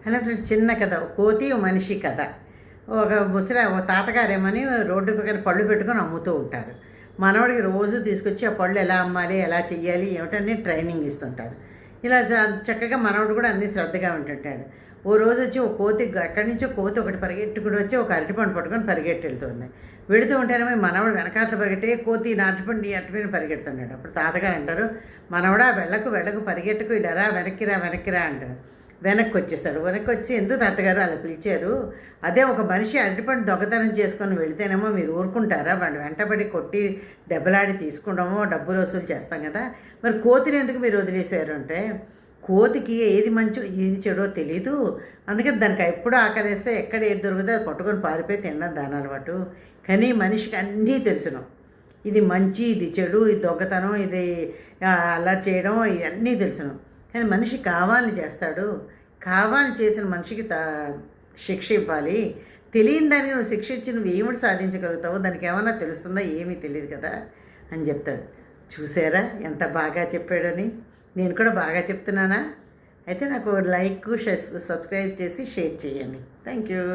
Hello friends, చిన్న కథ. కోతి మనిషి కథ. ఒక తాతగారేమని రోడ్డు పక్కన పళ్ళు పెట్టుకొని అమ్ముతూ ఉంటారు. మనవడికి రోజు తీసుకొచ్చి ఆ పళ్ళు ఎలా అమ్మాలి, ఎలా చెయ్యాలి ఏమిటన్నీ ట్రైనింగ్ ఇస్తుంటారు. ఇలా చక్కగా మనవడు కూడా అన్నీ శ్రద్ధగా ఉంటుంటాడు. ఓ రోజు వచ్చి ఒక కోతి, ఎక్కడి నుంచో కోతి ఒకటి పరిగెట్టుకుని వచ్చి ఒక అరటిపండు పట్టుకొని పరిగెట్టి వెళ్తుంది. వెళుతూ ఉంటేనేమో మనవడు వెనకాల పరిగెట్టే కోతి నా అరటిపండు పరిగెడుతున్నాడు. అప్పుడు తాతగారు అంటారు, మనవడా వెళ్ళకు పరిగెట్టుకు, ఇలా రా, వెనక్కిరా అంటారు. వెనక్కి వచ్చేస్తాడు. వెనక్కి వచ్చి, ఎందుకు తాతగారు అలా పిలిచారు? అదే ఒక మనిషి అరటిపండు దొంగతనం చేసుకొని వెళితేనేమో మీరు ఊరుకుంటారా? వాడు వెంటబడి కొట్టి దెబ్బలాడి తీసుకుంటామో డబ్బులు వసూలు చేస్తాం కదా, మరి కోతిని ఎందుకు మీరు వదిలేశారు అంటే, కోతికి ఏది మంచో ఏది చెడో తెలీదు, అందుకని దానికి ఎప్పుడు ఆకలిస్తే ఎక్కడ ఏది దొరుకుతుందో అది పట్టుకొని పారిపోయి తినడం దాని అలవాటు. కానీ మనిషికి అన్నీ తెలుసును, ఇది మంచి, ఇది చెడు, ఇది దొంగతనం, ఇది అల్లరి చేయడం, ఇవన్నీ తెలుసును. కానీ మనిషి కావాలని చేస్తాడు. కావాలని చేసిన మనిషికి శిక్ష ఇవ్వాలి. తెలియని దాన్ని నువ్వు శిక్ష ఇచ్చి నువ్వు ఏమిటి సాధించగలుగుతావు? దానికి ఏమన్నా తెలుస్తుందా? ఏమీ తెలియదు కదా అని చెప్తాడు. చూసారా ఎంత బాగా చెప్పాడని? నేను కూడా బాగా చెప్తున్నానా? అయితే నాకు లైక్, సబ్స్క్రైబ్ చేసి షేర్ చేయండి. Thank you.